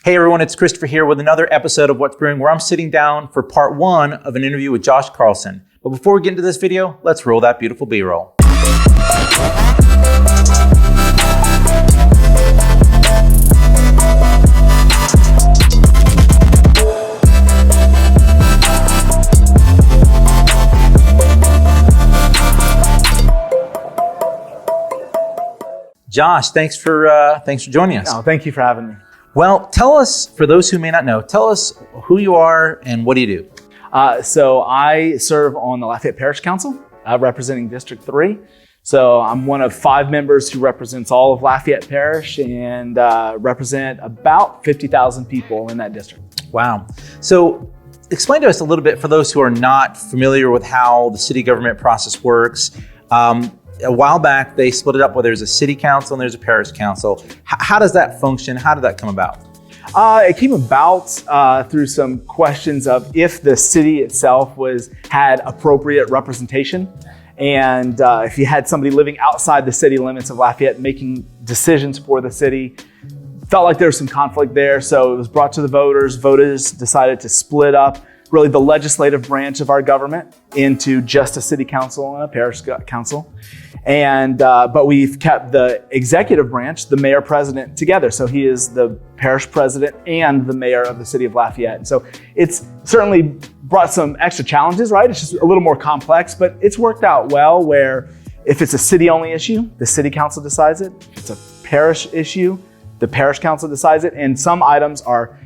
Hey everyone, it's Christopher here with another episode of What's Brewing, where I'm sitting down for part one of an interview with Josh Carlson. But before we get into this video, let's roll that beautiful B-roll. Josh, thanks for joining us. Oh, thank you for having me. Well, tell us, for those who may not know, tell us who you are and what do you do? So I serve on the Lafayette Parish Council, representing District 3. So I'm one of 5 members who represents all of Lafayette Parish and represent about 50,000 people in that district. Wow. So explain to us a little bit, for those who are not familiar with how the city government process works. A while back, they split it up where there's a city council and there's a parish council. How does that function? How did that come about? It came about through some questions of if the city itself had appropriate representation, and if you had somebody living outside the city limits of Lafayette making decisions for the city. Felt like there was some conflict there, so it was brought to the voters. Voters decided to split up really the legislative branch of our government into just a city council and a parish council. And but we've kept the executive branch, the mayor president, together. So he is the parish president and the mayor of the city of Lafayette. And so it's certainly brought some extra challenges, right? It's just a little more complex, but it's worked out well, where if it's a city-only issue, the city council decides it. If it's a parish issue, the parish council decides it. And some items are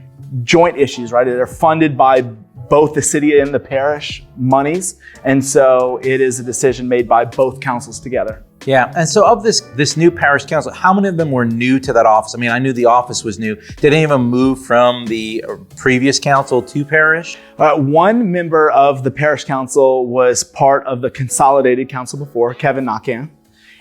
joint issues, right? They're funded by both the city and the parish monies. And so it is a decision made by both councils together. Yeah, and so of this new parish council, how many of them were new to that office? I mean, I knew the office was new. Did any of them move from the previous council to parish? One member of the parish council was part of the consolidated council before, Kevin Nakan.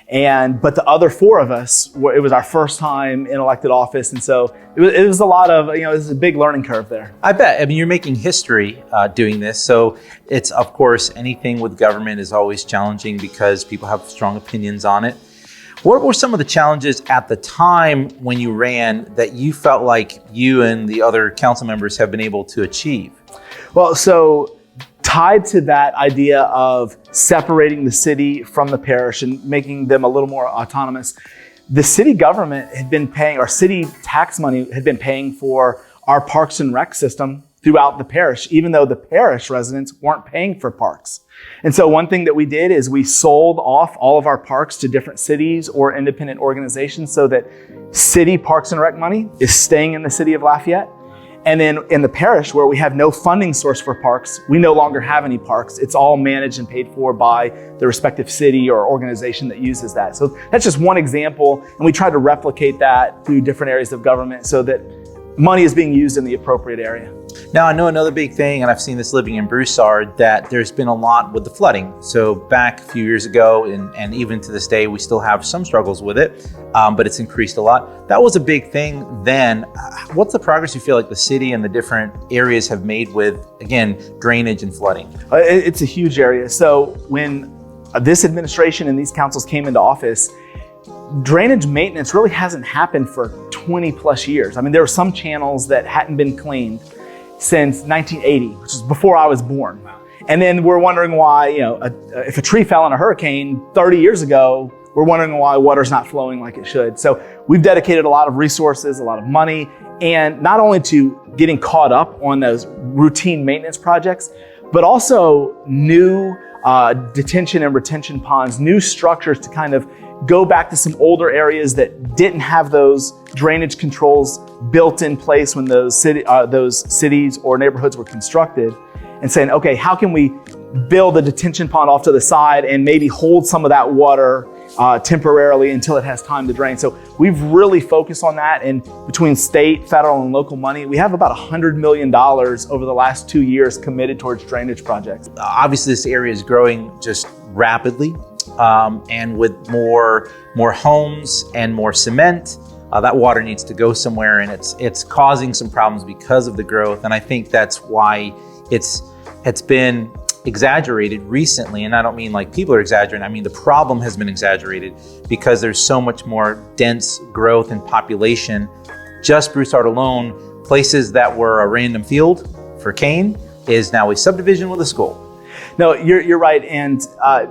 But the other 4 of us, it was our first time in elected office. And so it was a lot of, it was a big learning curve there. I bet. I mean, you're making history doing this. So it's, of course, anything with government is always challenging because people have strong opinions on it. What were some of the challenges at the time when you ran that you felt like you and the other council members have been able to achieve? Well, so tied to that idea of separating the city from the parish and making them a little more autonomous, the city government had been paying, our city tax money had been paying for our parks and rec system throughout the parish, even though the parish residents weren't paying for parks. And so one thing that we did is we sold off all of our parks to different cities or independent organizations so that city parks and rec money is staying in the city of Lafayette. And then in the parish, where we have no funding source for parks, we no longer have any parks. It's all managed and paid for by the respective city or organization that uses that. So that's just one example. And we try to replicate that through different areas of government so that money is being used in the appropriate area. Now, I know another big thing, and I've seen this living in Broussard, that there's been a lot with the flooding. So back a few years ago, and even to this day, we still have some struggles with it, but it's increased a lot. That was a big thing then. What's the progress you feel like the city and the different areas have made with, again, drainage and flooding? It's a huge area. So when this administration and these councils came into office, drainage maintenance really hasn't happened for 20 plus years. I mean, there were some channels that hadn't been cleaned since 1980, which is before I was born. And then we're wondering why, if a tree fell in a hurricane 30 years ago, we're wondering why water's not flowing like it should. So we've dedicated a lot of resources, a lot of money, and not only to getting caught up on those routine maintenance projects, but also new detention and retention ponds, new structures to kind of go back to some older areas that didn't have those drainage controls built in place when those cities or neighborhoods were constructed, and saying, okay, how can we build a detention pond off to the side and maybe hold some of that water temporarily until it has time to drain. So we've really focused on that, and between state, federal, and local money, we have about $100 million over the last 2 years committed towards drainage projects. Obviously, this area is growing just rapidly. And with more homes and more cement, that water needs to go somewhere, and it's causing some problems because of the growth. And I think that's why it's been exaggerated recently. And I don't mean like people are exaggerating. I mean the problem has been exaggerated because there's so much more dense growth and population Just Broussard alone, places that were a random field for cane is now a subdivision with a school. No, you're right, and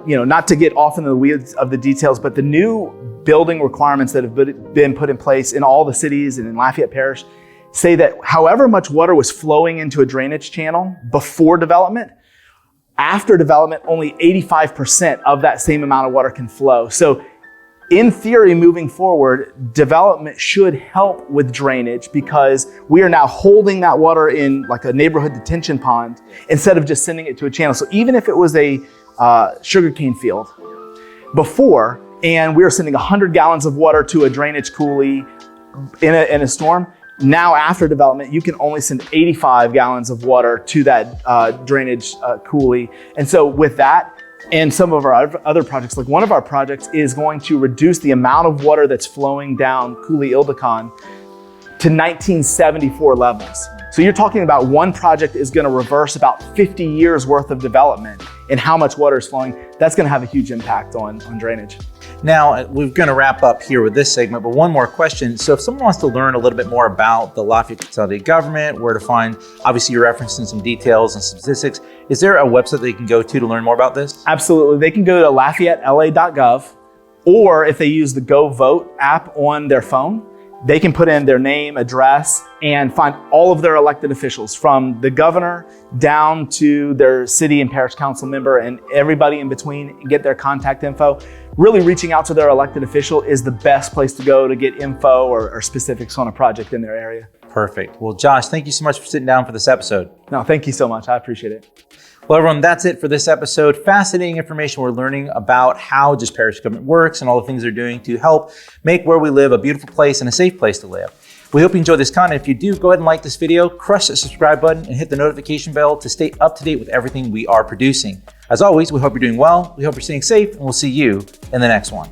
not to get off into the weeds of the details, but the new building requirements that have been put in place in all the cities and in Lafayette Parish say that however much water was flowing into a drainage channel before development, after development, only 85% of that same amount of water can flow. So in theory, moving forward, development should help with drainage because we are now holding that water in like a neighborhood detention pond instead of just sending it to a channel. So even if it was a sugarcane field before, and we were sending 100 gallons of water to a drainage coulee in a storm, now after development, you can only send 85 gallons of water to that drainage coulee. And so with that, and some of our other projects, like one of our projects is going to reduce the amount of water that's flowing down Coulee Ildacon to 1974 levels. So you're talking about one project is going to reverse about 50 years worth of development in how much water is flowing. That's going to have a huge impact on drainage. Now, we're going to wrap up here with this segment, but one more question. So if someone wants to learn a little bit more about the Lafayette Consolidated Government, where to find, obviously you're referencing some details and statistics, is there a website they can go to learn more about this? Absolutely. They can go to LafayetteLA.gov, or if they use the Go Vote app on their phone, they can put in their name, address, and find all of their elected officials from the governor down to their city and parish council member and everybody in between and get their contact info. Really reaching out to their elected official is the best place to go to get info or specifics on a project in their area. Perfect. Well, Josh, thank you so much for sitting down for this episode. No, thank you so much. I appreciate it. Well, everyone, that's it for this episode. Fascinating information. We're learning about how just parish government works and all the things they're doing to help make where we live a beautiful place and a safe place to live. We hope you enjoyed this content. If you do, go ahead and like this video, crush the subscribe button, and hit the notification bell to stay up to date with everything we are producing. As always, we hope you're doing well, we hope you're staying safe, and we'll see you in the next one.